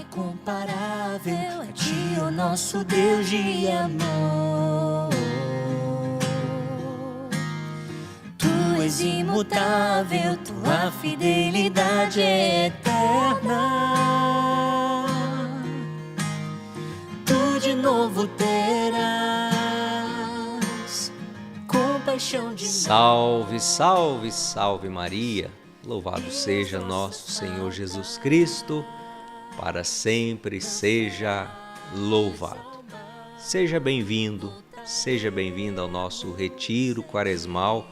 incomparável, a ti, o nosso Deus de amor. Tu és imutável, tua fidelidade é eterna. Tu de novo terás compaixão de nós. Salve, salve, salve Maria! Louvado seja nosso Senhor Jesus Cristo, para sempre seja louvado. Seja bem-vindo, seja bem-vinda ao nosso retiro quaresmal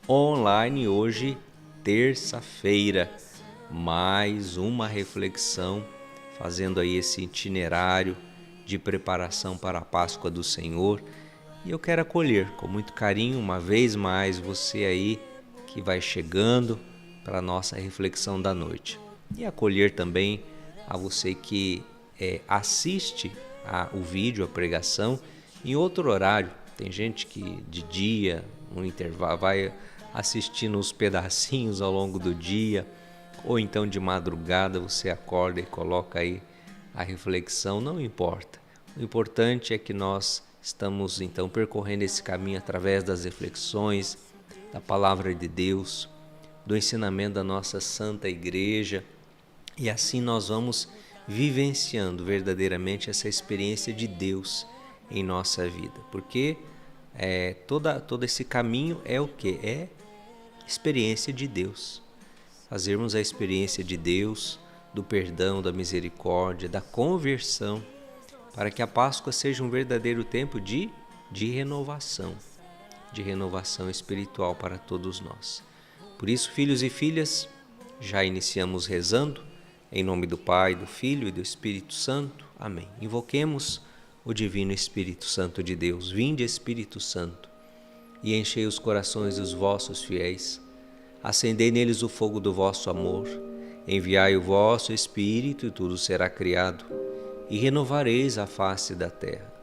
online hoje, terça-feira. Mais uma reflexão, fazendo aí esse itinerário de preparação para a Páscoa do Senhor. E eu quero acolher com muito carinho, uma vez mais, você aí que vai chegando para a nossa reflexão da noite. E acolher também a você que assiste o vídeo, a pregação, em outro horário. Tem gente que de dia, no intervalo, vai assistindo uns pedacinhos ao longo do dia, ou então de madrugada você acorda e coloca aí a reflexão, não importa. O importante é que nós estamos então percorrendo esse caminho através das reflexões, da palavra de Deus, do ensinamento da nossa Santa Igreja, e assim nós vamos vivenciando verdadeiramente essa experiência de Deus em nossa vida, porque todo esse caminho é o que? É experiência de Deus, fazermos a experiência de Deus, do perdão, da misericórdia, da conversão, para que a Páscoa seja um verdadeiro tempo de renovação espiritual para todos nós. Por isso, filhos e filhas, já iniciamos rezando, em nome do Pai, do Filho e do Espírito Santo. Amém. Invoquemos o Divino Espírito Santo de Deus. Vinde, Espírito Santo, e enchei os corações dos vossos fiéis. Acendei neles o fogo do vosso amor. Enviai o vosso Espírito, e tudo será criado, e renovareis a face da terra.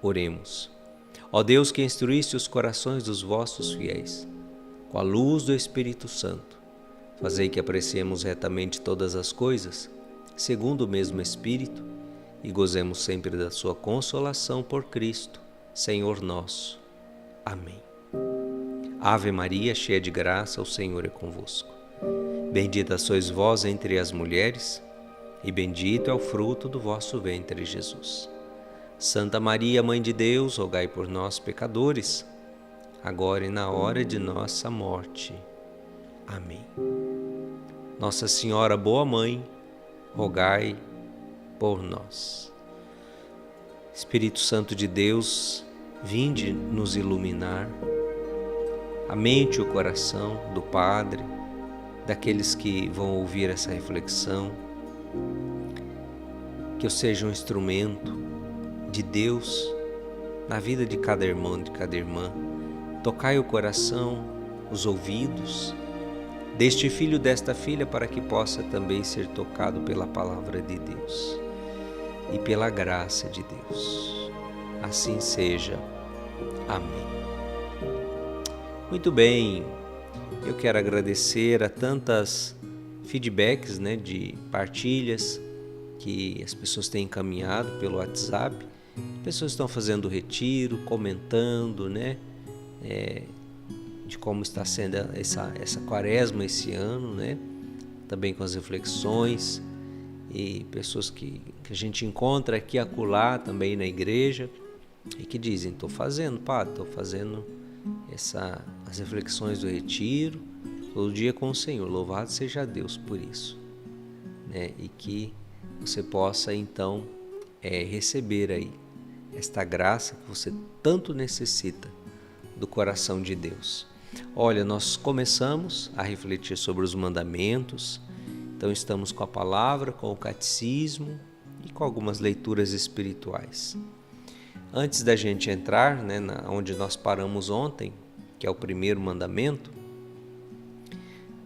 Oremos. Ó Deus, que instruíste os corações dos vossos fiéis, com a luz do Espírito Santo, fazei que apreciemos retamente todas as coisas, segundo o mesmo Espírito, e gozemos sempre da sua consolação por Cristo, Senhor nosso. Amém. Ave Maria, cheia de graça, o Senhor é convosco. Bendita sois vós entre as mulheres, e bendito é o fruto do vosso ventre, Jesus. Santa Maria, Mãe de Deus, rogai por nós, pecadores, agora e na hora de nossa morte. Amém. Nossa Senhora, boa Mãe, rogai por nós. Espírito Santo de Deus, vinde nos iluminar a mente e o coração do Padre, daqueles que vão ouvir essa reflexão, que eu seja um instrumento de Deus na vida de cada irmão e de cada irmã. Tocai o coração, os ouvidos deste filho, desta filha, para que possa também ser tocado pela palavra de Deus e pela graça de Deus. Assim seja. Amém. Muito bem, eu quero agradecer a tantas feedbacks, de partilhas que as pessoas têm encaminhado pelo WhatsApp. Pessoas estão fazendo retiro, comentando, de como está sendo essa quaresma esse ano, também com as reflexões, e pessoas que a gente encontra aqui e acolá também na igreja, e que dizem: estou fazendo as reflexões do retiro todo dia com o Senhor, louvado seja Deus por isso, e que você possa então receber aí esta graça que você tanto necessita do coração de Deus. Olha, nós começamos a refletir sobre os mandamentos, então estamos com a palavra, com o catecismo e com algumas leituras espirituais. Antes da gente entrar, onde nós paramos ontem, que é o primeiro mandamento,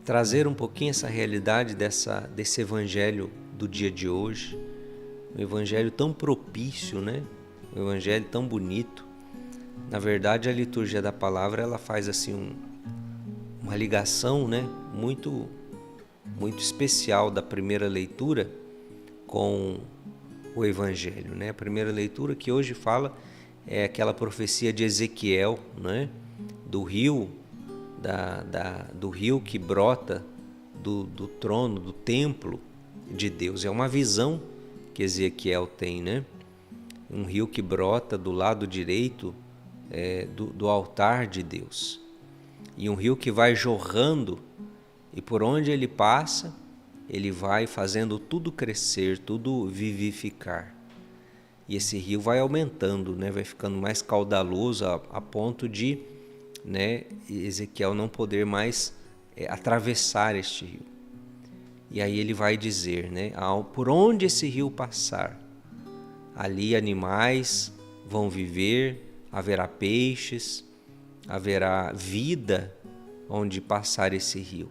trazer um pouquinho essa realidade desse evangelho do dia de hoje, um evangelho tão propício, um evangelho tão bonito. Na verdade, a liturgia da palavra, ela faz assim uma ligação, muito, muito especial da primeira leitura com o Evangelho, né? A primeira leitura que hoje fala é aquela profecia de Ezequiel, né? Do rio, do rio que brota do trono, do templo de Deus. É uma visão que Ezequiel tem, né? Um rio que brota do lado direito do altar de Deus. E um rio que vai jorrando, e por onde ele passa, ele vai fazendo tudo crescer, tudo vivificar. E esse rio vai aumentando, né? Vai ficando mais caudaloso a ponto de, né, Ezequiel não poder mais atravessar este rio. E aí ele vai dizer, né, por onde esse rio passar, ali animais vão viver, haverá peixes, haverá vida onde passar esse rio.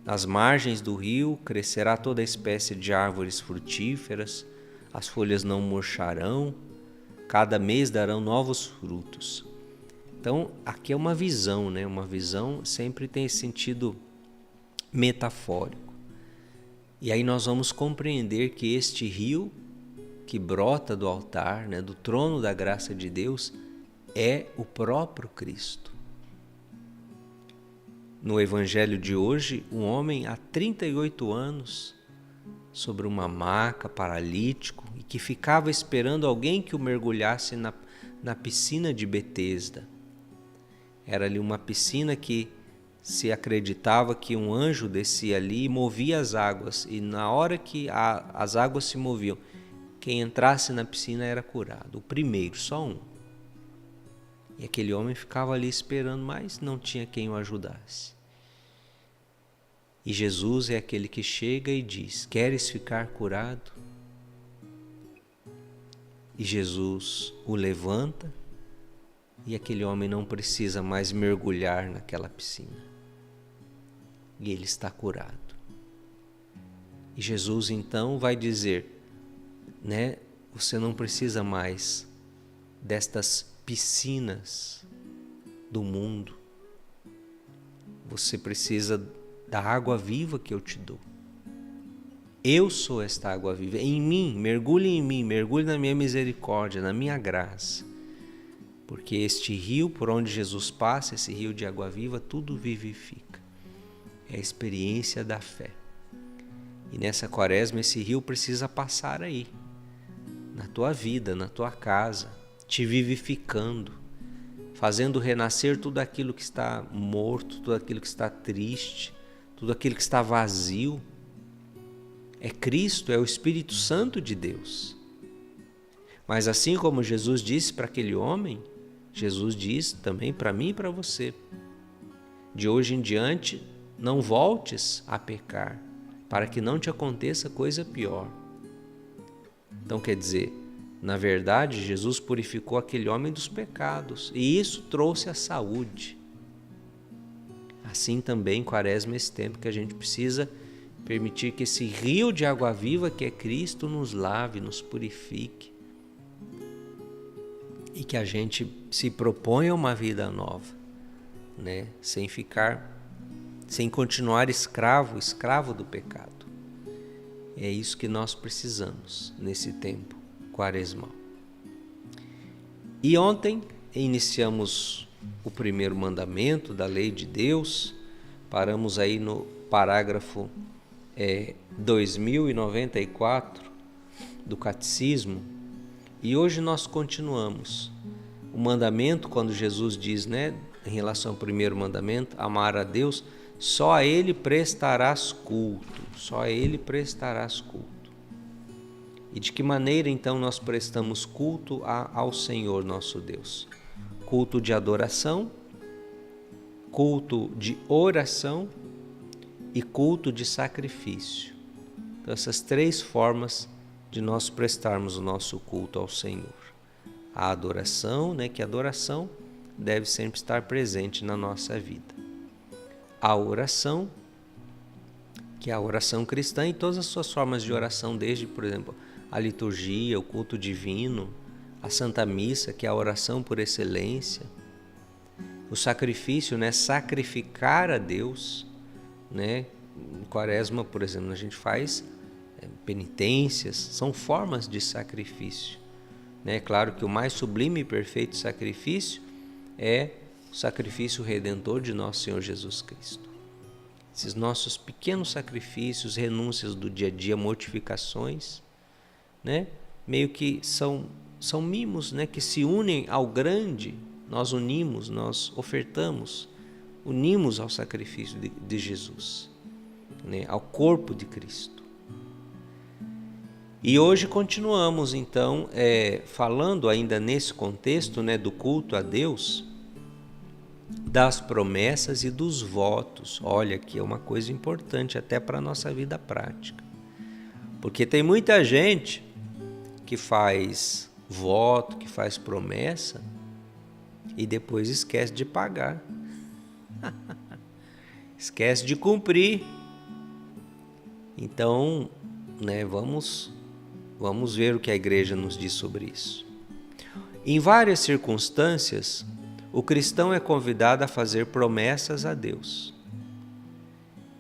Nas margens do rio crescerá toda espécie de árvores frutíferas, as folhas não murcharão, cada mês darão novos frutos. Então, aqui é uma visão, né? Uma visão sempre tem esse sentido metafórico. E aí nós vamos compreender que este rio que brota do altar, né, do trono da graça de Deus, é o próprio Cristo. No Evangelho de hoje, um homem há 38 anos, sobre uma maca, paralítico, e que ficava esperando alguém que o mergulhasse na piscina de Betesda. Era ali uma piscina que se acreditava que um anjo descia ali e movia as águas, e na hora que as águas se moviam, quem entrasse na piscina era curado, o primeiro, só um. E aquele homem ficava ali esperando, mas não tinha quem o ajudasse. E Jesus é aquele que chega e diz: queres ficar curado? E Jesus o levanta e aquele homem não precisa mais mergulhar naquela piscina. E ele está curado. E Jesus então vai dizer, né, você não precisa mais destas piscinas do mundo. Você precisa da água viva que eu te dou. Eu sou esta água viva. Em mim, mergulhe na minha misericórdia, na minha graça. Porque este rio por onde Jesus passa, esse rio de água viva, tudo vivifica. É a experiência da fé. E nessa quaresma esse rio precisa passar aí, na tua vida, na tua casa, te vivificando, fazendo renascer tudo aquilo que está morto, tudo aquilo que está triste, tudo aquilo que está vazio. É Cristo, é o Espírito Santo de Deus. Mas assim como Jesus disse para aquele homem, Jesus diz também para mim e para você: de hoje em diante não voltes a pecar, para que não te aconteça coisa pior. Então quer dizer, na verdade Jesus purificou aquele homem dos pecados e isso trouxe a saúde. Assim também quaresma é esse tempo que a gente precisa permitir que esse rio de água viva que é Cristo nos lave, nos purifique e que a gente se proponha uma vida nova, né? Sem continuar escravo do pecado. É isso que nós precisamos nesse tempo quaresmal. E ontem iniciamos o primeiro mandamento da lei de Deus, paramos aí no parágrafo 2094 do Catecismo, e hoje nós continuamos o mandamento quando Jesus diz, né, em relação ao primeiro mandamento, amar a Deus, só a Ele prestarás culto, só a Ele prestarás culto. E de que maneira então nós prestamos culto ao Senhor nosso Deus? Culto de adoração, culto de oração e culto de sacrifício. Então, essas três formas de nós prestarmos o nosso culto ao Senhor. A adoração, né, que a adoração deve sempre estar presente na nossa vida. A oração, que é a oração cristã e todas as suas formas de oração, desde, por exemplo, a liturgia, o culto divino, a Santa Missa, que é a oração por excelência. O sacrifício, né, sacrificar a Deus, né? Em Quaresma, por exemplo, a gente faz penitências, são formas de sacrifício. É claro que o mais sublime e perfeito sacrifício é o sacrifício redentor de nosso Senhor Jesus Cristo. Esses nossos pequenos sacrifícios, renúncias do dia a dia, mortificações, né? Meio que são mimos, né? Que se unem ao grande, nós unimos, nós ofertamos, unimos ao sacrifício de Jesus, né? Ao corpo de Cristo. E hoje continuamos então falando ainda nesse contexto, né, do culto a Deus, das promessas e dos votos. Olha, que é uma coisa importante até para a nossa vida prática. Porque tem muita gente que faz voto, que faz promessa e depois esquece de pagar. Esquece de cumprir. Então, né, vamos ver o que a igreja nos diz sobre isso. Em várias circunstâncias, o cristão é convidado a fazer promessas a Deus.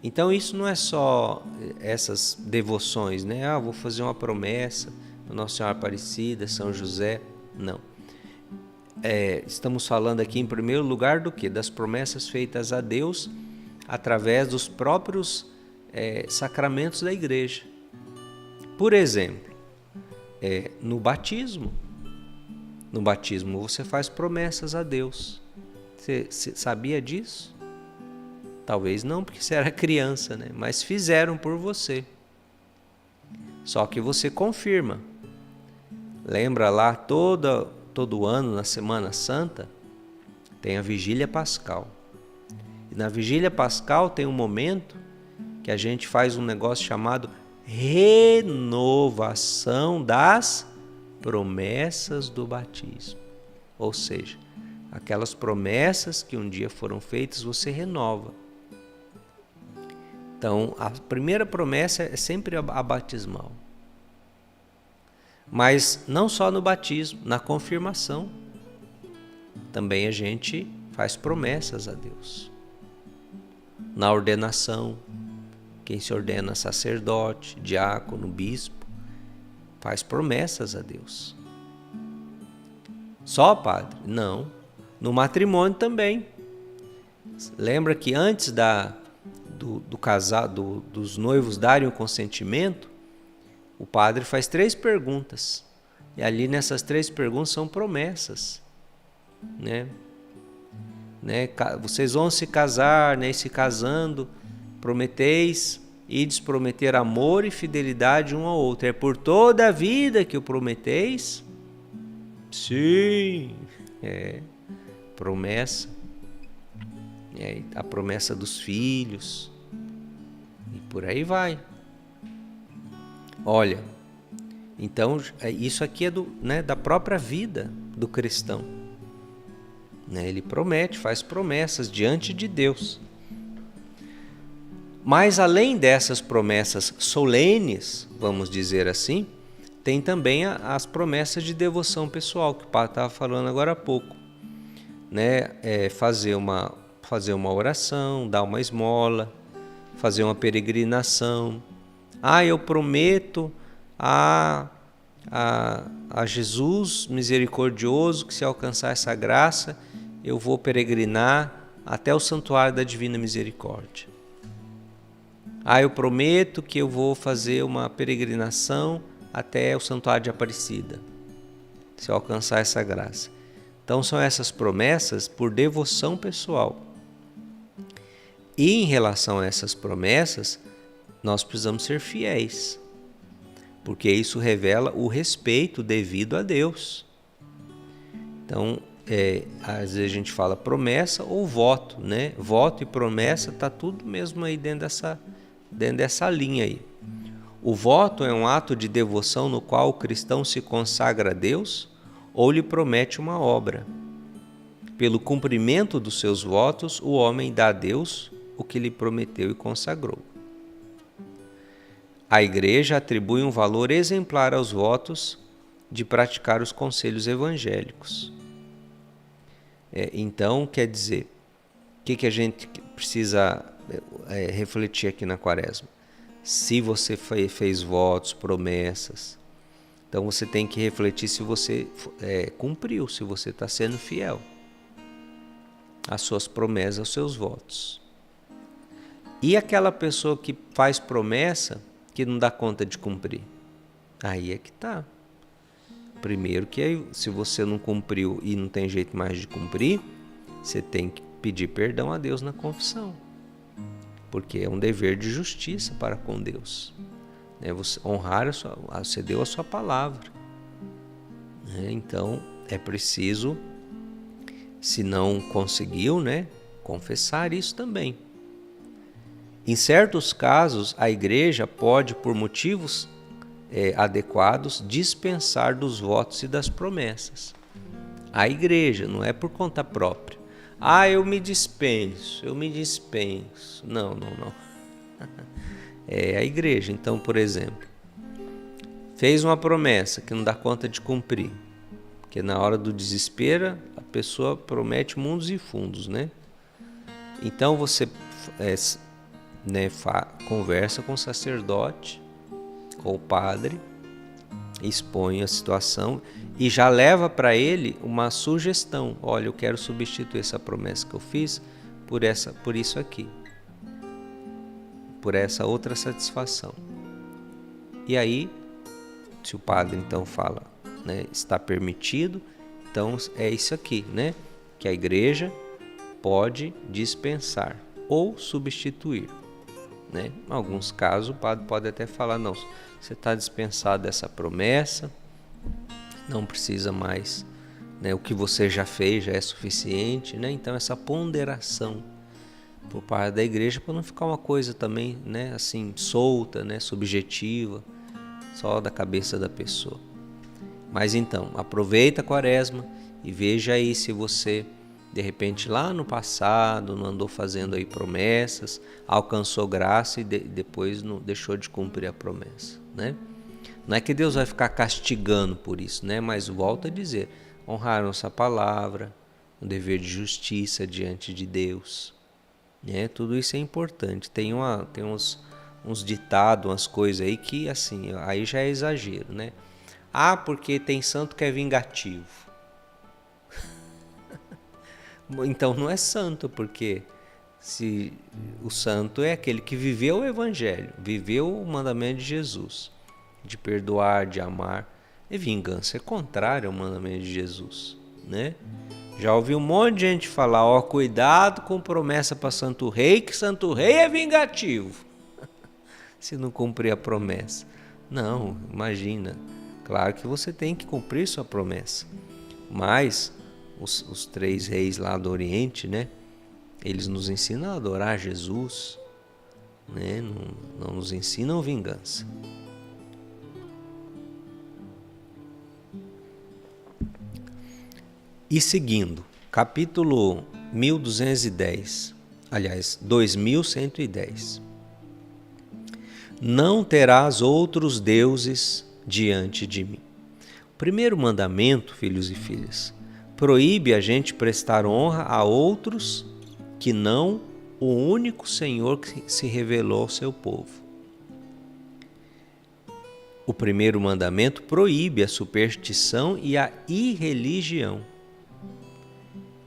Então isso não é só essas devoções, né? Vou fazer uma promessa a Nossa Senhora Aparecida, São José. Não. Estamos falando aqui em primeiro lugar do quê? Das promessas feitas a Deus através dos próprios sacramentos da igreja. Por exemplo, no batismo. No batismo você faz promessas a Deus. Você sabia disso? Talvez não, porque você era criança, né? Mas fizeram por você. Só que você confirma. Lembra lá, todo ano, na Semana Santa, tem a Vigília Pascal. E na Vigília Pascal tem um momento que a gente faz um negócio chamado renovação das promessas do batismo. Ou seja, aquelas promessas que um dia foram feitas, você renova. Então, a primeira promessa é sempre a batismal. Mas não só no batismo, na confirmação. Também a gente faz promessas a Deus. Na ordenação, quem se ordena sacerdote, diácono, bispo, faz promessas a Deus. Só, padre? Não. No matrimônio também. Lembra que antes dos noivos darem o consentimento, o padre faz 3 perguntas. E ali nessas 3 perguntas são promessas. Né? Vocês vão se casar, né? E se casando, prometeis ides prometer amor e fidelidade um ao outro. É por toda a vida que o prometeis? Sim. Promessa. A promessa dos filhos. E por aí vai. Olha, então isso aqui é da própria vida do cristão. Ele promete, faz promessas diante de Deus. Mas além dessas promessas solenes, vamos dizer assim, tem também as promessas de devoção pessoal, que o padre estava falando agora há pouco. Fazer uma oração, dar uma esmola, fazer uma peregrinação. Eu prometo a Jesus misericordioso que, se alcançar essa graça, eu vou peregrinar até o santuário da Divina Misericórdia. Eu prometo que eu vou fazer uma peregrinação até o santuário de Aparecida, se eu alcançar essa graça. Então são essas promessas por devoção pessoal. E em relação a essas promessas, nós precisamos ser fiéis, porque isso revela o respeito devido a Deus. Então, às vezes a gente fala promessa ou voto, né? Voto e promessa está tudo mesmo aí dentro dessa linha aí. O voto é um ato de devoção no qual o cristão se consagra a Deus ou lhe promete uma obra. Pelo cumprimento dos seus votos, o homem dá a Deus o que lhe prometeu e consagrou. A Igreja atribui um valor exemplar aos votos de praticar os conselhos evangélicos. Então, quer dizer, o que a gente precisa refletir aqui na Quaresma? se você fez votos, promessas. Então você tem que refletir se você cumpriu, se você está sendo fiel às suas promessas, aos seus votos. E aquela pessoa que faz promessa que não dá conta de cumprir? Aí é que tá. Primeiro que aí, se você não cumpriu e não tem jeito mais de cumprir, você tem que pedir perdão a Deus na confissão. Porque é um dever de justiça para com Deus. Você honrar, você deu a sua palavra. Então é preciso, se não conseguiu, confessar isso também. Em certos casos, a igreja pode, por motivos adequados, dispensar dos votos e das promessas. A igreja, não é por conta própria. Eu me dispenso. Não. É a igreja. Então, por exemplo, fez uma promessa que não dá conta de cumprir. Porque na hora do desespero, a pessoa promete mundos e fundos, Então, você conversa com o sacerdote, com o padre, expõe a situação e já leva para ele uma sugestão. Olha, eu quero substituir essa promessa que eu fiz por isso aqui, por essa outra satisfação. E aí, se o padre então fala, está permitido, então é isso aqui, que a igreja pode dispensar ou substituir. Em alguns casos o padre pode até falar, não, você está dispensado dessa promessa, não precisa mais, o que você já fez já é suficiente, então essa ponderação por parte da igreja, para não ficar uma coisa também, assim, solta, subjetiva, só da cabeça da pessoa. Mas então, aproveita a quaresma e veja aí se você, de repente, lá no passado, não andou fazendo aí promessas, alcançou graça e depois não deixou de cumprir a promessa, Não é que Deus vai ficar castigando por isso, mas volta a dizer, honrar nossa palavra, um dever de justiça diante de Deus, tudo isso é importante. Tem uns ditados, umas coisas aí que, assim, aí já é exagero, porque tem santo que é vingativo. Então não é santo, porque se o santo é aquele que viveu o evangelho, viveu o mandamento de Jesus, de perdoar, de amar. E vingança é contrária ao mandamento de Jesus, Já ouvi um monte de gente falar, cuidado com promessa para Santo Rei, que Santo Rei é vingativo. Se não cumprir a promessa. Não, imagina. Claro que você tem que cumprir sua promessa. Mas os 3 reis lá do Oriente, eles nos ensinam a adorar Jesus, não nos ensinam vingança. E seguindo, capítulo 1210, aliás, 2110. Não terás outros deuses diante de mim. O primeiro mandamento, filhos e filhas, proíbe a gente prestar honra a outros que não o único Senhor que se revelou ao seu povo. O primeiro mandamento proíbe a superstição e a irreligião.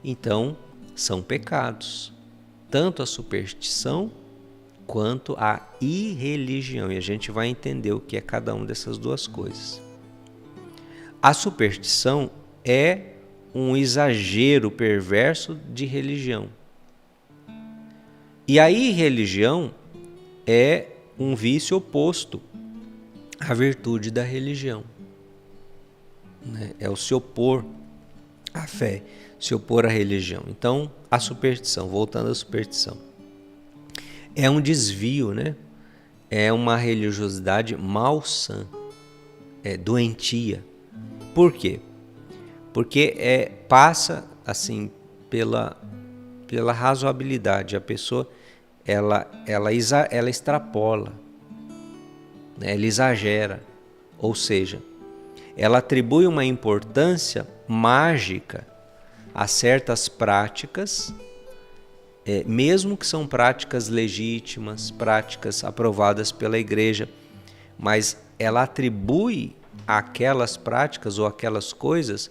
Então, são pecados, tanto a superstição quanto a irreligião. E a gente vai entender o que é cada uma dessas duas coisas. A superstição é um exagero perverso de religião. E a irreligião é um vício oposto à virtude da religião. É o se opor à fé, se opor à religião. Então, a superstição, voltando à superstição, é um desvio, É uma religiosidade malsã, é doentia. Por quê? Porque passa assim pela razoabilidade. A pessoa ela extrapola, ela exagera, ou seja, ela atribui uma importância mágica a certas práticas mesmo que são práticas legítimas, práticas aprovadas pela igreja, mas ela atribui àquelas práticas ou aquelas coisas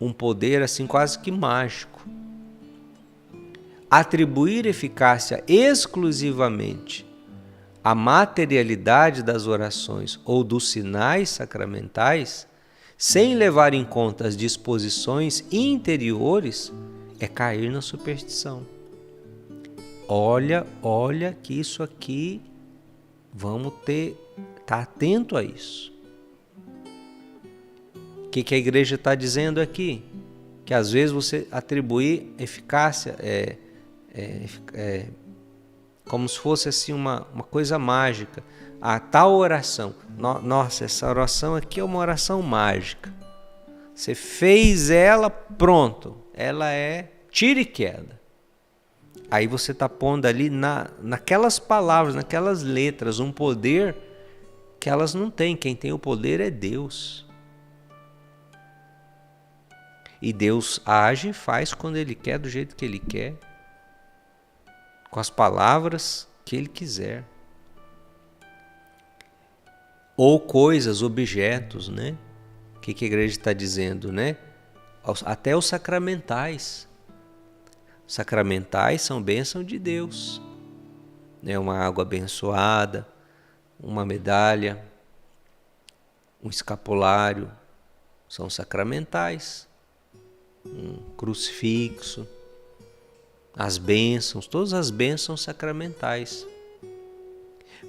um poder assim quase que mágico. Atribuir eficácia exclusivamente à materialidade das orações ou dos sinais sacramentais, sem levar em conta as disposições interiores, é cair na superstição. Olha que isso aqui, vamos tá atento a isso. O que a igreja está dizendo aqui? Que às vezes você atribuir eficácia como se fosse assim uma coisa mágica. A tal oração, nossa, essa oração aqui é uma oração mágica. Você fez ela, pronto, ela é tiro e queda. Aí você está pondo ali naquelas palavras, naquelas letras, um poder que elas não têm. Quem tem o poder é Deus. E Deus age e faz quando Ele quer, do jeito que Ele quer, com as palavras que Ele quiser. Ou coisas, objetos, né? O que a igreja está dizendo, né? Até os sacramentais. Sacramentais são bênção de Deus. Né? Uma água abençoada, uma medalha, um escapulário, são sacramentais. Um crucifixo, as bênçãos, todas as bênçãos sacramentais.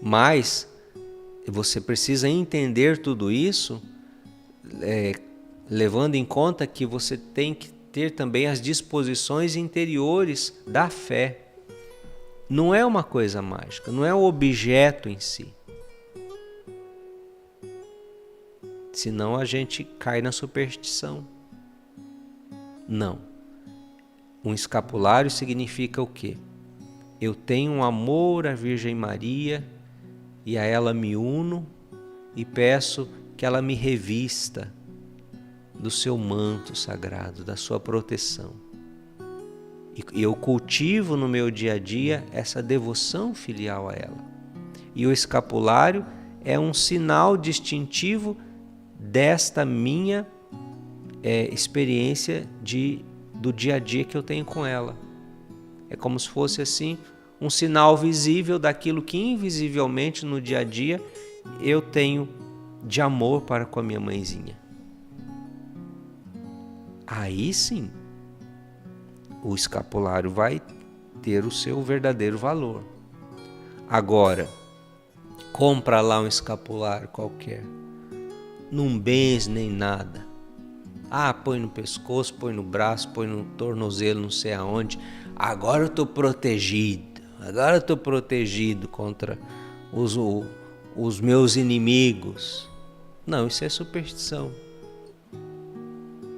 Mas você precisa entender tudo isso, levando em conta que você tem que ter também as disposições interiores da fé. Não é uma coisa mágica, não é o objeto em si. Senão a gente cai na superstição. Não. Um escapulário significa o quê? Eu tenho um amor à Virgem Maria e a ela me uno e peço que ela me revista do seu manto sagrado, da sua proteção. E eu cultivo no meu dia a dia essa devoção filial a ela. E o escapulário é um sinal distintivo desta minha experiência do dia a dia que eu tenho com ela. É como se fosse assim um sinal visível daquilo que invisivelmente no dia a dia eu tenho de amor para com a minha mãezinha. Aí sim, o escapulário vai ter o seu verdadeiro valor. Agora, compra lá um escapulário qualquer, não benze nem nada. Põe no pescoço, põe no braço, põe no tornozelo, não sei aonde. Agora eu estou protegido contra os meus inimigos. Não, isso é superstição.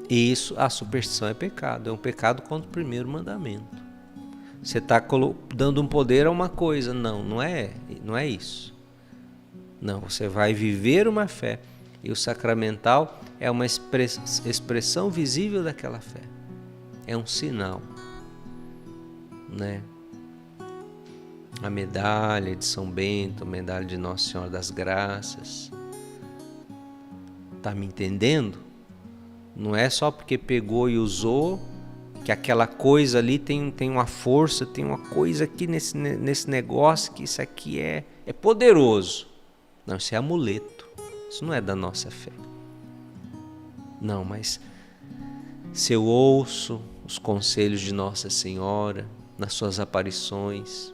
E a superstição é pecado, é um pecado contra o primeiro mandamento. Você está dando um poder a uma coisa, não é isso. Não, você vai viver uma fé. E o sacramental é uma expressão visível daquela fé. É um sinal, né? A medalha de São Bento, a medalha de Nossa Senhora das Graças. Tá me entendendo? Não é só porque pegou e usou que aquela coisa ali tem uma força, tem uma coisa aqui nesse negócio que isso aqui é poderoso. Não, isso é amuleto. Isso não é da nossa fé. Não, mas se eu ouço os conselhos de Nossa Senhora nas suas aparições,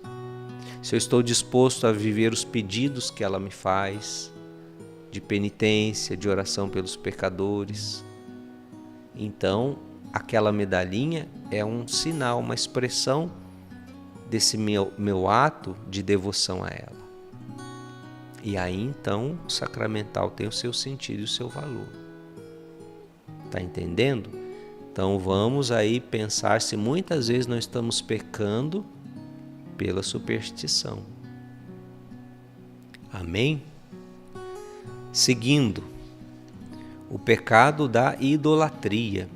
se eu estou disposto a viver os pedidos que ela me faz, de penitência, de oração pelos pecadores, então aquela medalhinha é um sinal, uma expressão desse meu ato de devoção a ela. E aí então o sacramental tem o seu sentido e o seu valor. Tá entendendo? Então vamos aí pensar se muitas vezes nós estamos pecando pela superstição. Amém? Seguindo, o pecado da idolatria.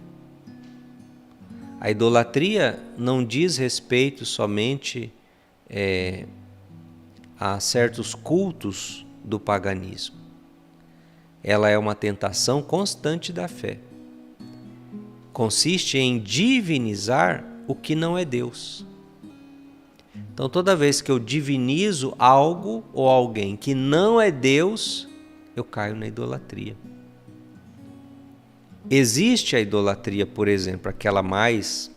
A idolatria não diz respeito somente a certos cultos do paganismo. Ela é uma tentação constante da fé. Consiste em divinizar o que não é Deus. Então, toda vez que eu divinizo algo ou alguém que não é Deus, eu caio na idolatria. Existe a idolatria, por exemplo, aquela mais,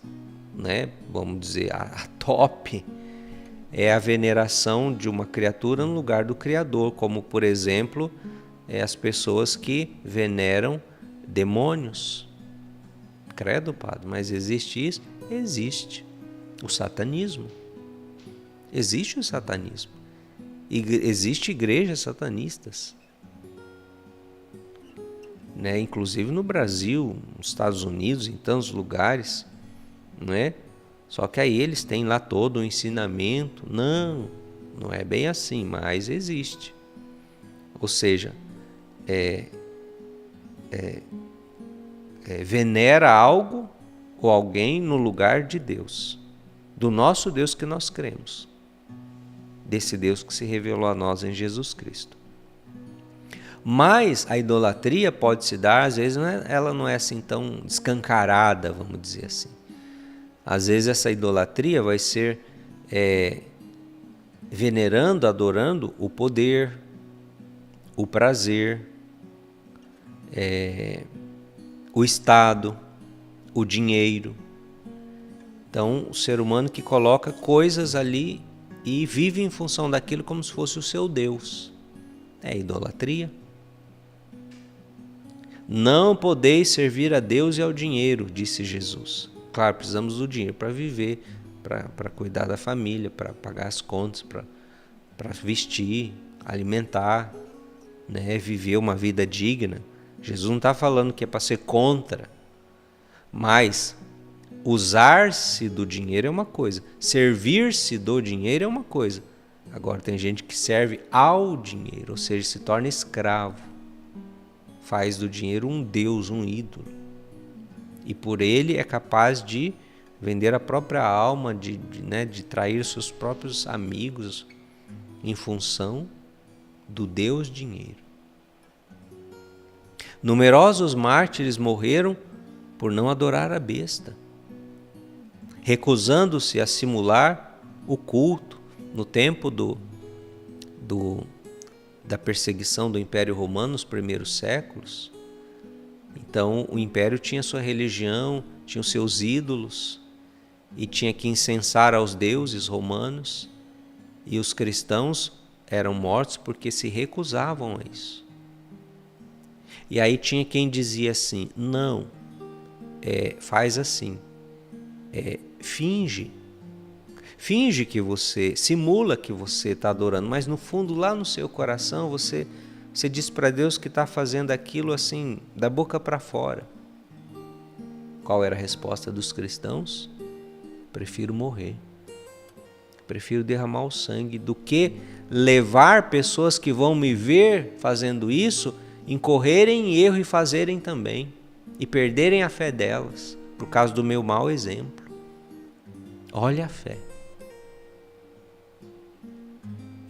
vamos dizer, a top, é a veneração de uma criatura no lugar do Criador, como, por exemplo, as pessoas que veneram demônios. Credo, padre, mas existe isso? Existe. O satanismo. Existe o satanismo. Existe igrejas satanistas. Inclusive no Brasil, nos Estados Unidos, em tantos lugares. Só que aí eles têm lá todo o ensinamento. Não é bem assim, mas existe. Ou seja, venera algo ou alguém no lugar de Deus, do nosso Deus que nós cremos, desse Deus que se revelou a nós em Jesus Cristo. Mas a idolatria pode se dar, às vezes ela não é assim tão escancarada, vamos dizer assim. Às vezes essa idolatria vai ser venerando, adorando o poder, o prazer, o Estado, o dinheiro. Então, o ser humano que coloca coisas ali e vive em função daquilo como se fosse o seu Deus. É idolatria. Não podeis servir a Deus e ao dinheiro, disse Jesus. Claro, precisamos do dinheiro para viver, para cuidar da família, para pagar as contas, para vestir, alimentar, viver uma vida digna. Jesus não está falando que é para ser contra, mas usar-se do dinheiro é uma coisa, servir-se do dinheiro é uma coisa. Agora tem gente que serve ao dinheiro, ou seja, se torna escravo, faz do dinheiro um deus, um ídolo, e por ele é capaz de vender a própria alma, de trair seus próprios amigos em função do Deus dinheiro. Numerosos mártires morreram por não adorar a besta, recusando-se a simular o culto no tempo da perseguição do Império Romano nos primeiros séculos. Então o Império tinha sua religião, tinha os seus ídolos e tinha que incensar aos deuses romanos, e os cristãos eram mortos porque se recusavam a isso. E aí tinha quem dizia assim, não, faz assim, finge que você, simula que você está adorando, mas no fundo, lá no seu coração, você diz para Deus que está fazendo aquilo assim, da boca para fora. Qual era a resposta dos cristãos? Prefiro morrer, prefiro derramar o sangue do que levar pessoas que vão me ver fazendo isso, incorrerem em erro e fazerem também, e perderem a fé delas, por causa do meu mau exemplo. Olha a fé.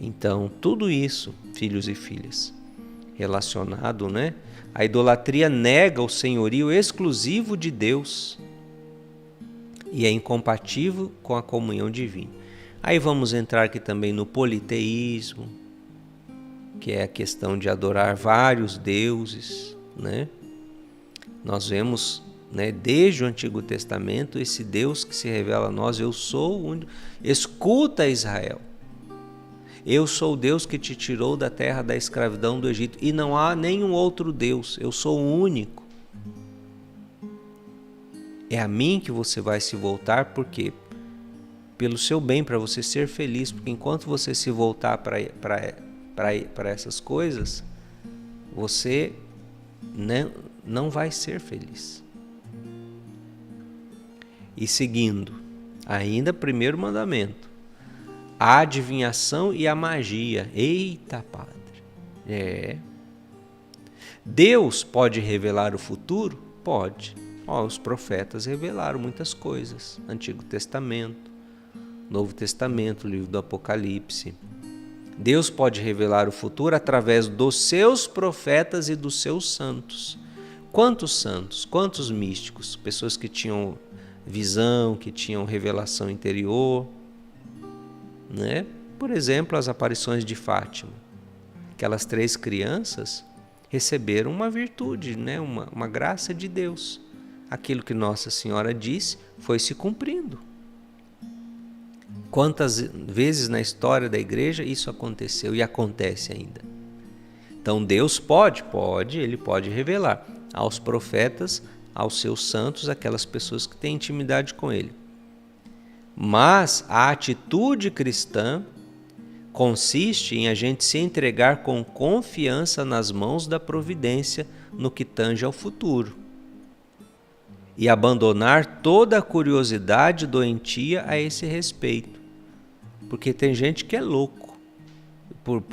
Então, tudo isso, filhos e filhas, relacionado, a idolatria nega o senhorio exclusivo de Deus e é incompatível com a comunhão divina. Aí vamos entrar aqui também no politeísmo, que é a questão de adorar vários deuses, Nós vemos, desde o Antigo Testamento, esse Deus que se revela a nós, eu sou o único. Escuta, Israel, eu sou o Deus que te tirou da terra da escravidão do Egito, e não há nenhum outro Deus, eu sou o único. É a mim que você vai se voltar, por quê? Pelo seu bem, para você ser feliz, porque enquanto você se voltar para essas coisas, você não vai ser feliz. E seguindo, ainda primeiro mandamento, a adivinhação e a magia. Eita, padre! Deus pode revelar o futuro? Pode. Os profetas revelaram muitas coisas. Antigo Testamento, Novo Testamento, livro do Apocalipse. Deus pode revelar o futuro através dos seus profetas e dos seus santos. Quantos santos, quantos místicos, pessoas que tinham visão, que tinham revelação interior, né? Por exemplo, as aparições de Fátima. Aquelas 3 crianças receberam uma virtude, né? uma graça de Deus. Aquilo que Nossa Senhora disse foi se cumprindo. Quantas vezes na história da igreja isso aconteceu e acontece ainda? Então Deus Ele pode revelar aos profetas, aos seus santos, aquelas pessoas que têm intimidade com Ele. Mas a atitude cristã consiste em a gente se entregar com confiança nas mãos da providência no que tange ao futuro e abandonar toda a curiosidade doentia a esse respeito. Porque tem gente que é louco por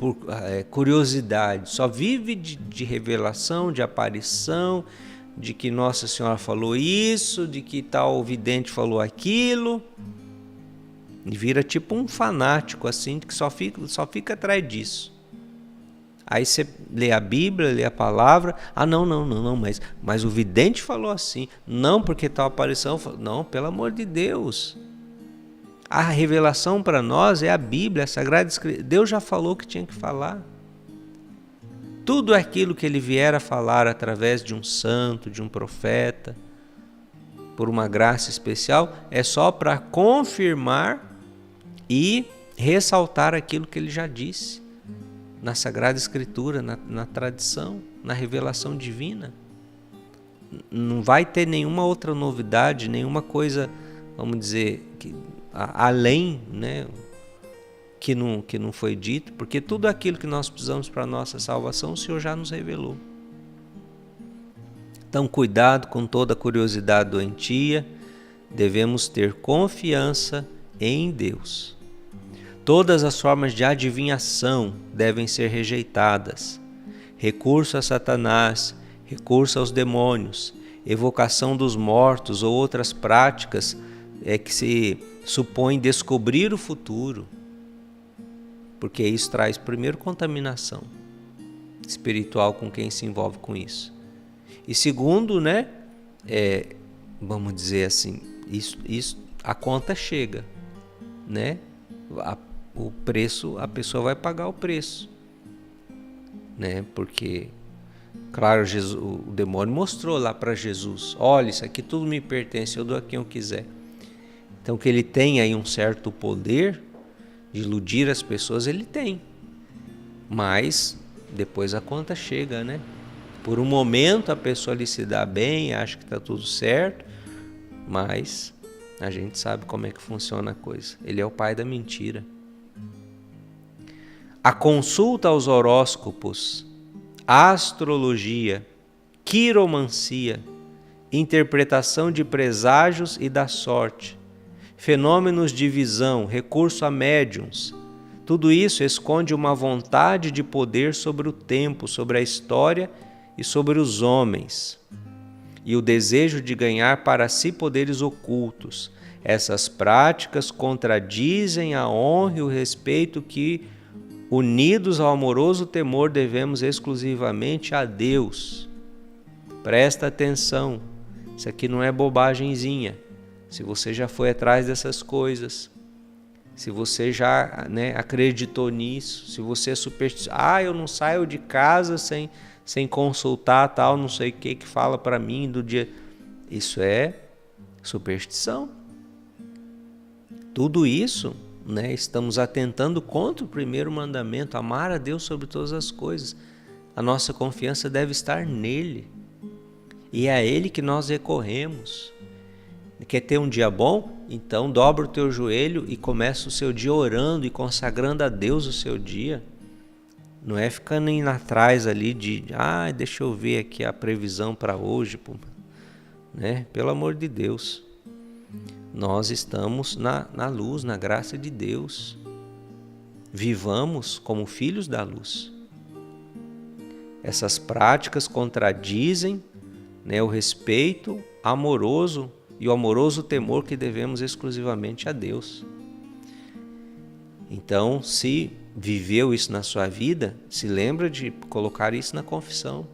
curiosidade, só vive de revelação, de aparição, de que Nossa Senhora falou isso, de que tal vidente falou aquilo, e vira tipo um fanático assim, que só fica atrás disso. Aí você lê a Bíblia, lê a palavra, não, mas o vidente falou assim, não porque tal aparição, não, pelo amor de Deus. A revelação para nós é a Bíblia, a Sagrada Escritura. Deus já falou o que tinha que falar. Tudo aquilo que Ele vier a falar através de um santo, de um profeta, por uma graça especial, é só para confirmar e ressaltar aquilo que Ele já disse na Sagrada Escritura, na tradição, na revelação divina. Não vai ter nenhuma outra novidade, nenhuma coisa, vamos dizer, além, né, que não foi dito, porque tudo aquilo que nós precisamos para a nossa salvação, o Senhor já nos revelou. Então, cuidado com toda curiosidade doentia, devemos ter confiança em Deus. Todas as formas de adivinhação devem ser rejeitadas. Recurso a Satanás, recurso aos demônios, evocação dos mortos ou outras práticas que se supõem descobrir o futuro, porque isso traz primeiro contaminação espiritual com quem se envolve com isso. E segundo, né, vamos dizer assim, isso a conta chega, né? O preço, a pessoa vai pagar o preço, né? Porque, claro, o demônio mostrou lá para Jesus, olha, isso aqui tudo me pertence, eu dou a quem eu quiser. Então, que ele tem aí um certo poder de iludir as pessoas, ele tem. Mas depois a conta chega, né? Por um momento a pessoa ali se dá bem, acha que está tudo certo, mas a gente sabe como é que funciona a coisa. Ele é o pai da mentira. A consulta aos horóscopos, astrologia, quiromancia, interpretação de preságios e da sorte, fenômenos de visão, recurso a médiuns, tudo isso esconde uma vontade de poder sobre o tempo, sobre a história e sobre os homens, e o desejo de ganhar para si poderes ocultos. Essas práticas contradizem a honra e o respeito que, unidos ao amoroso temor, devemos exclusivamente a Deus. Presta atenção, isso aqui não é bobagemzinha. Se você já foi atrás dessas coisas, se você já, né, acreditou nisso, se você é supersticioso, eu não saio de casa sem consultar tal, não sei o que fala para mim do dia. Isso é superstição. Tudo isso, né, estamos atentando contra o primeiro mandamento, amar a Deus sobre todas as coisas. A nossa confiança deve estar nele. E é a ele que nós recorremos. Quer ter um dia bom? Então dobra o teu joelho e começa o seu dia orando e consagrando a Deus o seu dia. Não é ficando indo atrás ali deixa eu ver aqui a previsão para hoje, né? Pelo amor de Deus. Nós estamos na luz, na graça de Deus. Vivamos como filhos da luz. Essas práticas contradizem né, o respeito amoroso e o amoroso temor que devemos exclusivamente a Deus. Então, se viveu isso na sua vida, se lembra de colocar isso na confissão.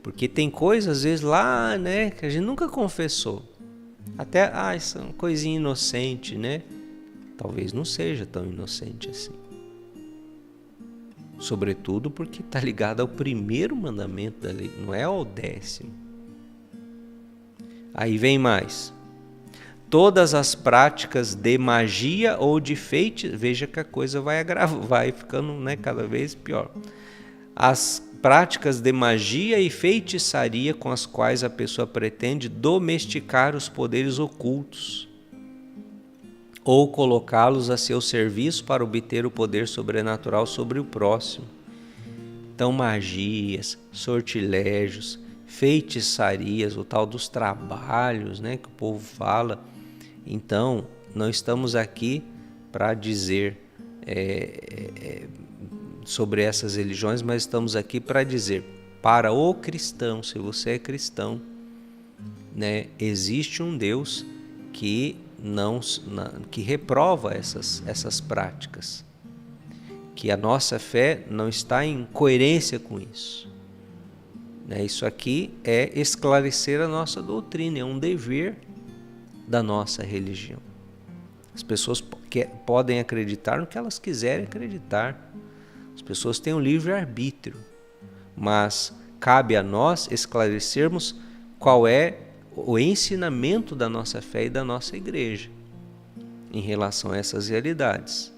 Porque tem coisas, às vezes, lá, né, que a gente nunca confessou. Até, isso é uma coisinha inocente, né? Talvez não seja tão inocente assim. Sobretudo porque está ligado ao primeiro mandamento da lei, não é ao 10º. Aí vem mais. Todas as práticas de magia ou de feitiçaria, veja que a coisa vai ficando, né, cada vez pior. As práticas de magia e feitiçaria com as quais a pessoa pretende domesticar os poderes ocultos ou colocá-los a seu serviço para obter o poder sobrenatural sobre o próximo. Então, magias, sortilégios, feitiçarias, o tal dos trabalhos, né, que o povo fala. Então, não estamos aqui para dizer sobre essas religiões, mas estamos aqui para dizer, para o cristão, se você é cristão, né, existe um Deus que reprova essas práticas, que a nossa fé não está em coerência com isso. Isso aqui é esclarecer a nossa doutrina, é um dever da nossa religião. As pessoas podem acreditar no que elas quiserem acreditar. As pessoas têm um livre-arbítrio, mas cabe a nós esclarecermos qual é o ensinamento da nossa fé e da nossa igreja em relação a essas realidades.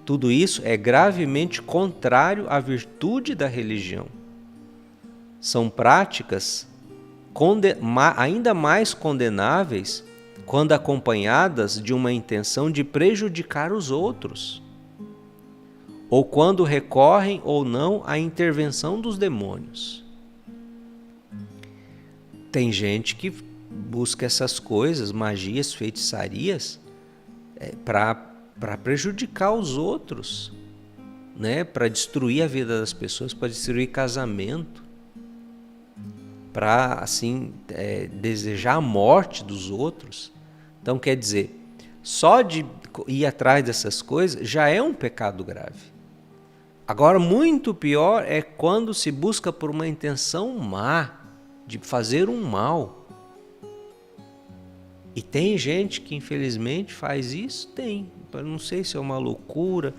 Tudo isso é gravemente contrário à virtude da religião. São práticas ainda mais condenáveis quando acompanhadas de uma intenção de prejudicar os outros, ou quando recorrem ou não à intervenção dos demônios. Tem gente que busca essas coisas, magias, feitiçarias, para prejudicar os outros, né? Para destruir a vida das pessoas, para destruir casamento, para assim desejar a morte dos outros. Então, quer dizer, só de ir atrás dessas coisas já é um pecado grave. Agora, muito pior é quando se busca por uma intenção má, de fazer um mal. E tem gente que infelizmente faz isso? Tem. Eu não sei se é uma loucura,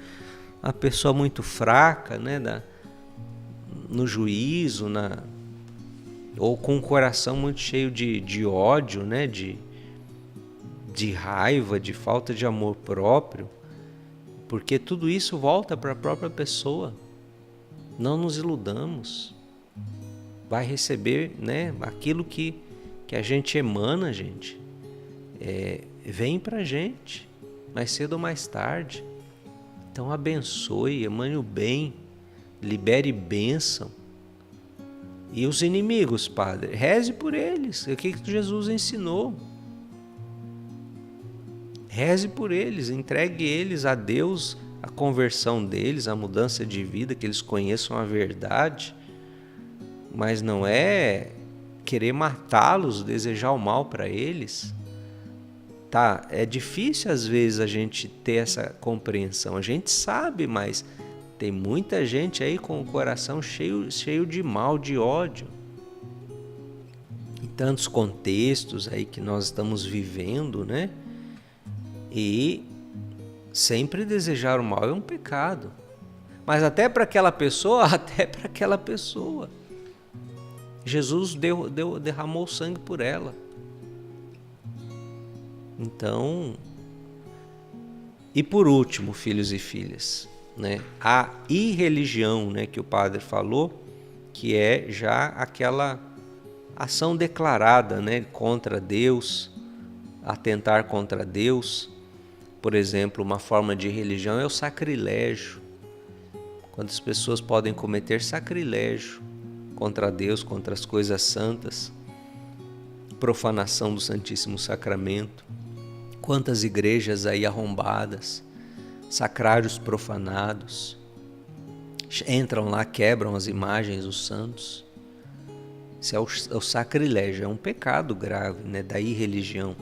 uma pessoa muito fraca, né, no juízo, ou com o coração muito cheio de ódio, né, de raiva, de falta de amor próprio, porque tudo isso volta para a própria pessoa. Não nos iludamos. Vai receber, né, aquilo que a gente emana, gente. Vem para a gente, mais cedo ou mais tarde. Então abençoe, emane o bem, libere bênção. E os inimigos, Padre, reze por eles. É o que Jesus ensinou. Reze por eles, entregue eles a Deus, a conversão deles, a mudança de vida, que eles conheçam a verdade. Mas não é querer matá-los, desejar o mal para eles. Tá, é difícil às vezes a gente ter essa compreensão. A gente sabe, mas tem muita gente aí com o coração cheio de mal, de ódio. Em tantos contextos aí que nós estamos vivendo, né? E sempre desejar o mal é um pecado. Mas até para aquela pessoa, Jesus derramou sangue por ela. Então, e por último, filhos e filhas, né, a irreligião, né, que o padre falou, que é já aquela ação declarada, né, contra Deus, atentar contra Deus. Por exemplo, uma forma de religião é o sacrilégio. Quando as pessoas podem cometer sacrilégio contra Deus, contra as coisas santas, profanação do Santíssimo Sacramento. Quantas igrejas aí arrombadas, sacrários profanados, entram lá, quebram as imagens dos santos. Isso é o sacrilégio, é um pecado grave, né, da irreligião.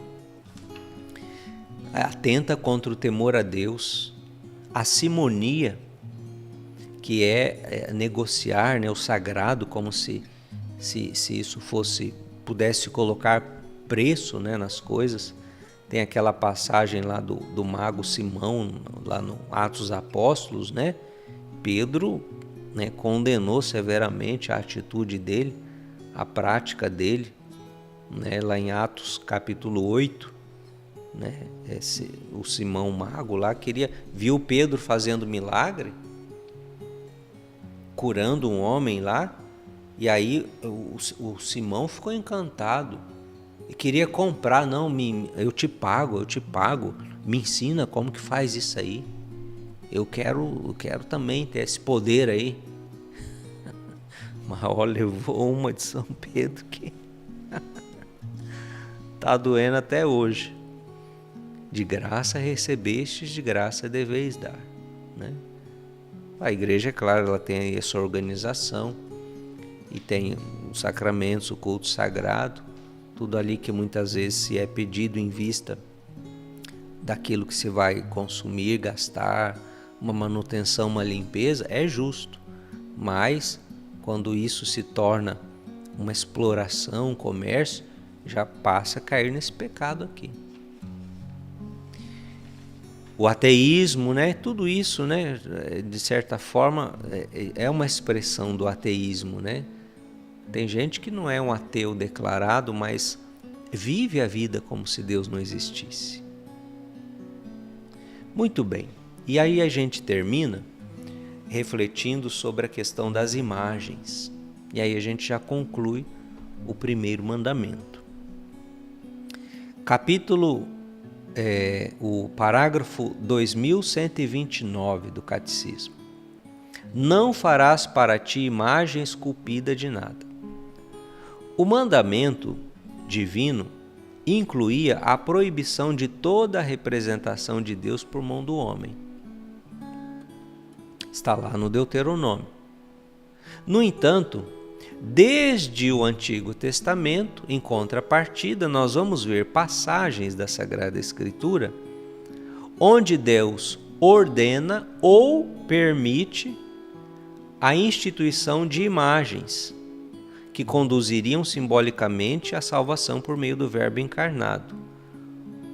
Atenta contra o temor a Deus, a simonia, que é negociar, né, o sagrado, como se isso pudesse colocar preço, né, nas coisas. Tem aquela passagem lá do mago Simão, lá no Atos dos Apóstolos, né? Pedro, né, condenou severamente a atitude dele, a prática dele, né, lá em Atos capítulo 8, né, o Simão mago lá viu Pedro fazendo milagre, curando um homem lá, e aí o Simão ficou encantado e queria comprar. Não, eu te pago, me ensina como que faz isso aí, eu quero também ter esse poder aí. Mas olha, levou uma de São Pedro que tá doendo até hoje. De graça recebestes, de graça deveis dar, né? A igreja, é claro, ela tem essa organização e tem os sacramentos, o culto sagrado, tudo ali que muitas vezes se é pedido em vista daquilo que se vai consumir, gastar, uma manutenção, uma limpeza, é justo. Mas quando isso se torna uma exploração, um comércio, já passa a cair nesse pecado aqui. O ateísmo, né? Tudo isso, né? De certa forma, é uma expressão do ateísmo, né? Tem gente que não é um ateu declarado, mas vive a vida como se Deus não existisse. Muito bem. E aí a gente termina refletindo sobre a questão das imagens. E aí a gente já conclui o primeiro mandamento. O parágrafo 2129 do Catecismo. Não farás para ti imagem esculpida de nada. O mandamento divino incluía a proibição de toda a representação de Deus por mão do homem. Está lá no Deuteronômio. No entanto, desde o Antigo Testamento, em contrapartida, nós vamos ver passagens da Sagrada Escritura onde Deus ordena ou permite a instituição de imagens que conduziriam simbolicamente à salvação por meio do Verbo encarnado.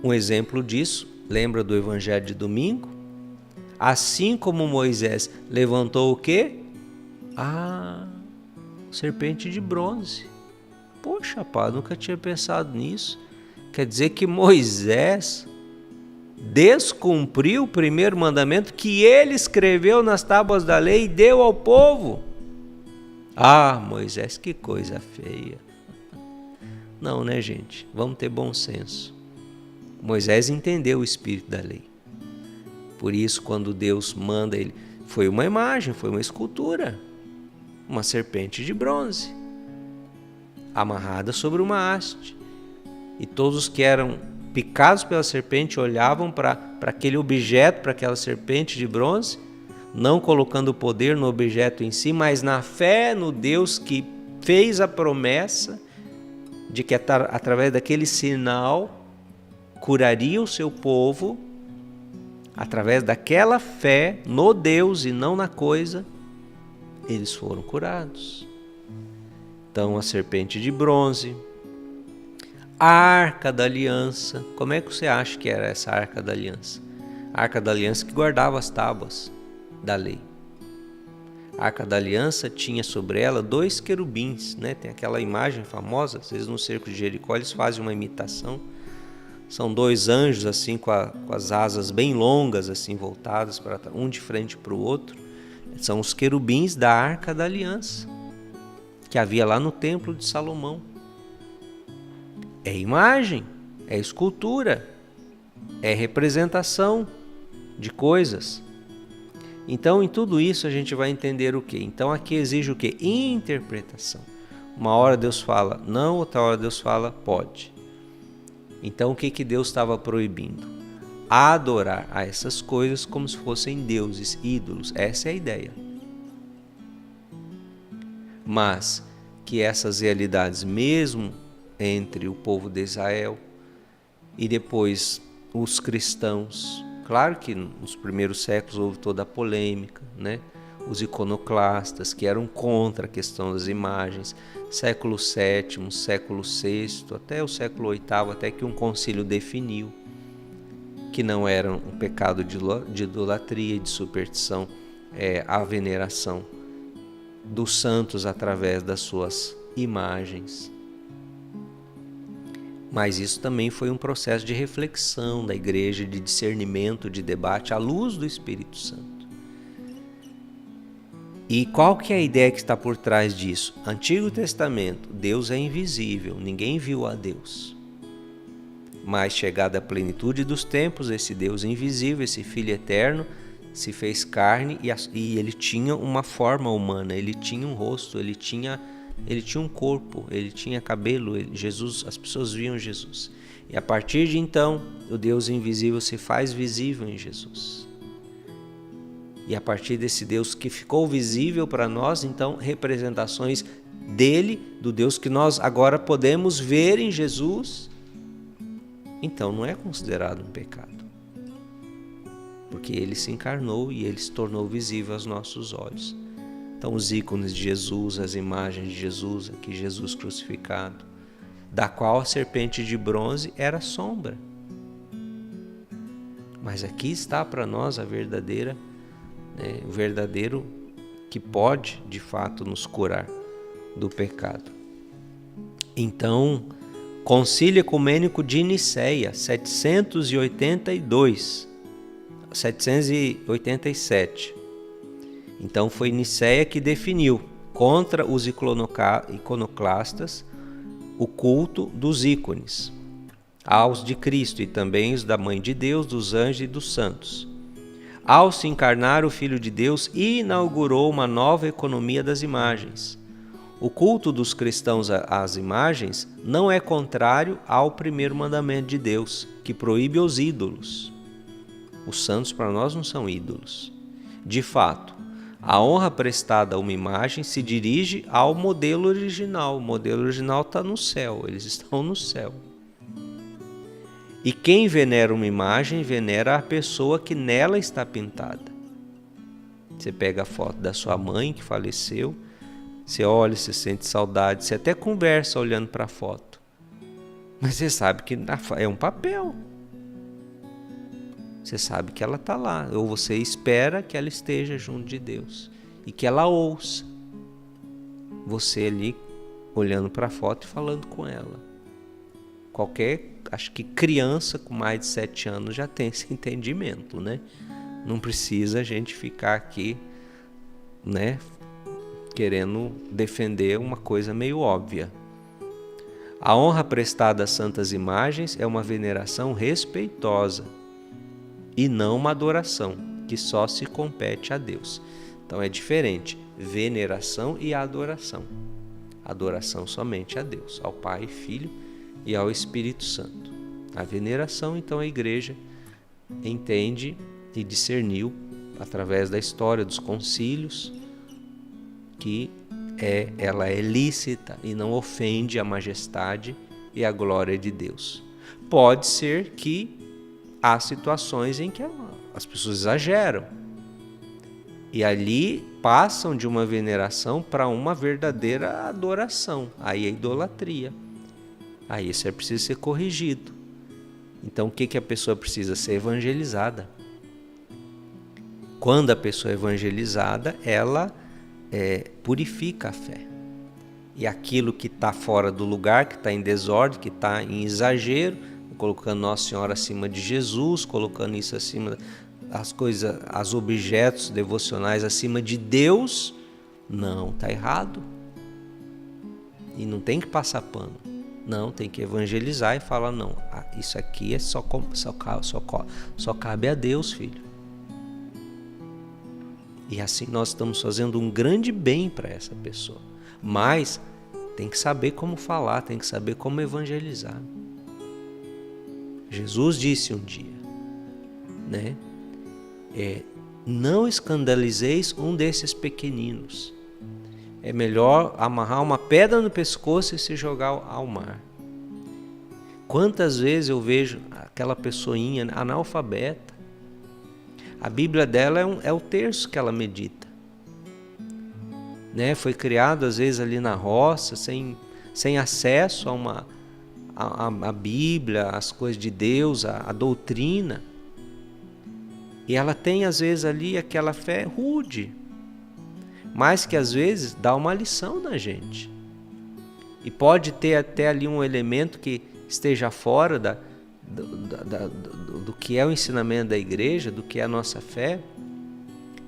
Um exemplo disso, lembra do Evangelho de domingo? Assim como Moisés levantou o quê? Serpente de bronze. Poxa, pá, nunca tinha pensado nisso. Quer dizer que Moisés descumpriu o primeiro mandamento que ele escreveu nas tábuas da lei e deu ao povo. Moisés, que coisa feia. Não, né, gente? Vamos ter bom senso. Moisés entendeu o espírito da lei. Por isso, quando Deus manda ele, foi uma imagem, foi uma escultura, uma serpente de bronze, amarrada sobre uma haste. E todos os que eram picados pela serpente olhavam para aquele objeto, para aquela serpente de bronze, não colocando o poder no objeto em si, mas na fé no Deus que fez a promessa de que através daquele sinal curaria o seu povo. Através daquela fé no Deus e não na coisa, eles foram curados. Então, a serpente de bronze, a Arca da Aliança. Como é que você acha que era essa Arca da Aliança? A Arca da Aliança que guardava as tábuas da lei. A Arca da Aliança tinha sobre ela 2 querubins, né? Tem aquela imagem famosa, às vezes no cerco de Jericó eles fazem uma imitação. São 2 anjos assim com as asas bem longas assim voltadas para um de frente para o outro. São os querubins da Arca da Aliança que havia lá no Templo de Salomão. É imagem, é escultura, é representação de coisas. Então, em tudo isso a gente vai entender o quê? Então, aqui exige o quê? Interpretação. Uma hora Deus fala não, outra hora Deus fala pode. Então, o que Deus estava proibindo? Adorar a essas coisas como se fossem deuses, ídolos. Essa é a ideia. Mas que essas realidades, mesmo entre o povo de Israel e depois os cristãos, claro que nos primeiros séculos houve toda a polêmica, né? Os iconoclastas que eram contra a questão das imagens, século VII, século VI, até o século VIII, até que um concílio definiu que não era um pecado de idolatria e de superstição, a veneração dos santos através das suas imagens. Mas isso também foi um processo de reflexão da igreja, de discernimento, de debate à luz do Espírito Santo. E qual que é a ideia que está por trás disso? Antigo Testamento, Deus é invisível, ninguém viu a Deus. Mas chegada a plenitude dos tempos, esse Deus invisível, esse Filho eterno, se fez carne e ele tinha uma forma humana, ele tinha um rosto, ele tinha um corpo, ele tinha cabelo, Jesus, as pessoas viam Jesus. E a partir de então, o Deus invisível se faz visível em Jesus. E a partir desse Deus que ficou visível para nós, então, representações dele, do Deus que nós agora podemos ver em Jesus, então não é considerado um pecado. Porque ele se encarnou e ele se tornou visível aos nossos olhos. Então os ícones de Jesus, as imagens de Jesus, aqui Jesus crucificado, da qual a serpente de bronze era sombra. Mas aqui está para nós a verdadeira, o verdadeiro que pode de fato nos curar do pecado. Então, Concílio Ecumênico de Nicéia, 787. Então foi Nicéia que definiu contra os iconoclastas o culto dos ícones, aos de Cristo e também os da Mãe de Deus, dos anjos e dos santos. Ao se encarnar, o Filho de Deus inaugurou uma nova economia das imagens. O culto dos cristãos às imagens não é contrário ao primeiro mandamento de Deus, que proíbe os ídolos. Os santos para nós não são ídolos. De fato, a honra prestada a uma imagem se dirige ao modelo original. O modelo original está no céu, eles estão no céu. E quem venera uma imagem, venera a pessoa que nela está pintada. Você pega a foto da sua mãe que faleceu, você olha, você sente saudade, você até conversa olhando para a foto. Mas você sabe que é um papel. Você sabe que ela está lá, ou você espera que ela esteja junto de Deus e que ela ouça você ali olhando para a foto e falando com ela. Acho que criança com mais de 7 anos já tem esse entendimento, né? Não precisa a gente ficar aqui, né, querendo defender uma coisa meio óbvia. A honra prestada às santas imagens é uma veneração respeitosa e não uma adoração, que só se compete a Deus. Então é diferente, veneração e adoração. Adoração somente a Deus, ao Pai, Filho e ao Espírito Santo. A veneração, então, a igreja entende e discerniu, através da história dos concílios, que ela é lícita e não ofende a majestade e a glória de Deus. Pode ser que há situações em que as pessoas exageram e ali passam de uma veneração para uma verdadeira adoração. Aí é idolatria. Aí isso é preciso ser corrigido. Então o que a pessoa precisa? Ser evangelizada. Quando a pessoa é evangelizada, ela purifica a fé. E aquilo que está fora do lugar, que está em desordem, que está em exagero, colocando Nossa Senhora acima de Jesus, colocando isso acima das coisas, os objetos devocionais acima de Deus, não, está errado. E não tem que passar pano. Não, tem que evangelizar e falar, não, isso aqui só cabe a Deus, filho. E assim nós estamos fazendo um grande bem para essa pessoa. Mas tem que saber como falar, tem que saber como evangelizar. Jesus disse um dia, né? Não escandalizeis um desses pequeninos. é melhor amarrar uma pedra no pescoço e se jogar ao mar. Quantas vezes eu vejo aquela pessoinha analfabeta, a Bíblia dela é o terço que ela medita, né? Foi criado às vezes ali na roça, sem acesso a Bíblia, as coisas de Deus, a doutrina. E ela tem às vezes ali aquela fé rude, mas que às vezes dá uma lição na gente. E pode ter até ali um elemento que esteja fora do que é o ensinamento da igreja, do que é a nossa fé,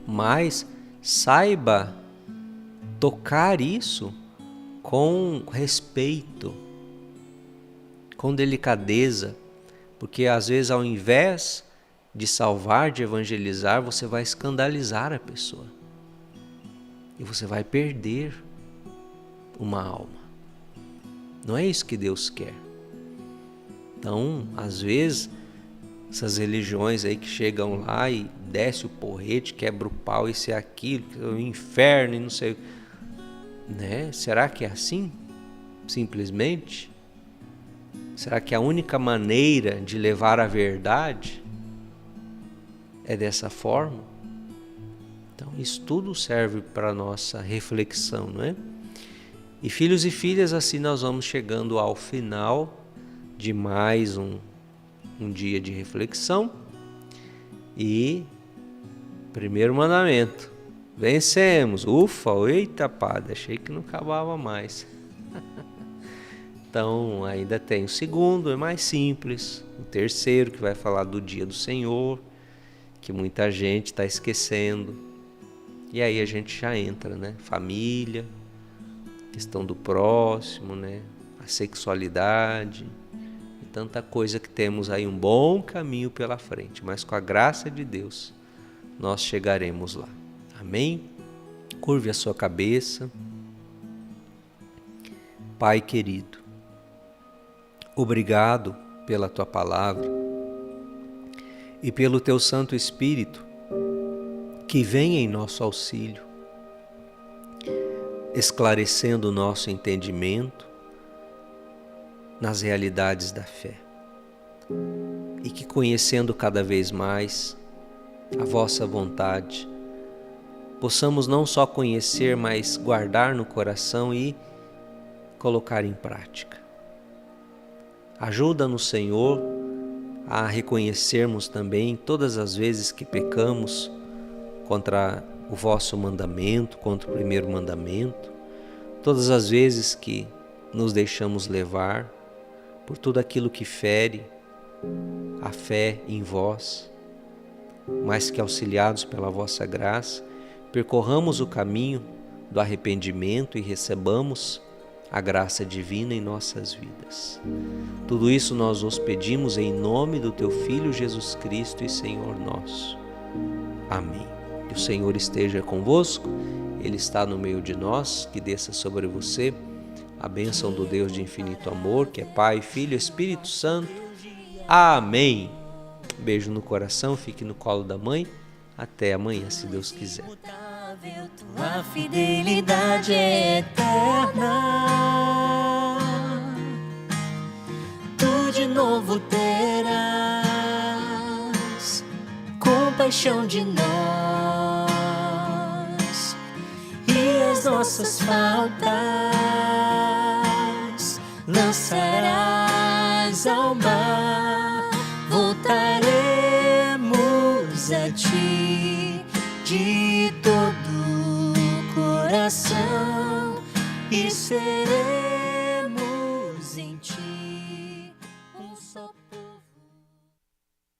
mas saiba tocar isso com respeito, com delicadeza, porque às vezes ao invés de salvar, de evangelizar, você vai escandalizar a pessoa e você vai perder uma alma. Não é isso que Deus quer. Então, às vezes, essas religiões aí que chegam lá e desce o porrete, quebra o pau, isso e aquilo, o inferno e não sei, né? Será que é assim? Simplesmente? Será que a única maneira de levar a verdade é dessa forma? Então, isso tudo serve para nossa reflexão, não é? E filhos e filhas, assim nós vamos chegando ao final de mais um dia de reflexão. E primeiro mandamento: vencemos. Ufa, eita padre, achei que não acabava mais. Então ainda tem o segundo, é mais simples. O terceiro, que vai falar do dia do Senhor, que muita gente está esquecendo. E aí a gente já entra, né? Família, questão do próximo, né? A sexualidade e tanta coisa que temos aí, um bom caminho pela frente, mas com a graça de Deus nós chegaremos lá. Amém? Curve a sua cabeça. Pai querido, obrigado pela tua palavra e pelo teu Santo Espírito que vem em nosso auxílio, esclarecendo o nosso entendimento nas realidades da fé. E que, conhecendo cada vez mais a vossa vontade, possamos não só conhecer, mas guardar no coração e colocar em prática. Ajuda-nos, Senhor, a reconhecermos também todas as vezes que pecamos contra o vosso mandamento, contra o primeiro mandamento, todas as vezes que nos deixamos levar por tudo aquilo que fere a fé em vós, mas que, auxiliados pela vossa graça, percorramos o caminho do arrependimento e recebamos a graça divina em nossas vidas. Tudo isso nós vos pedimos em nome do teu Filho Jesus Cristo e Senhor nosso. Amém. Que o Senhor esteja convosco, Ele está no meio de nós, que desça sobre você a bênção do Deus de infinito amor, que é Pai, Filho e Espírito Santo. Amém. Beijo no coração, fique no colo da mãe. Até amanhã, se Deus quiser. Tua fidelidade é eterna, tu de novo terás compaixão de nós e as nossas faltas lançarás ao mar. Voltaremos a ti de todo o coração e seremos em ti um só povo.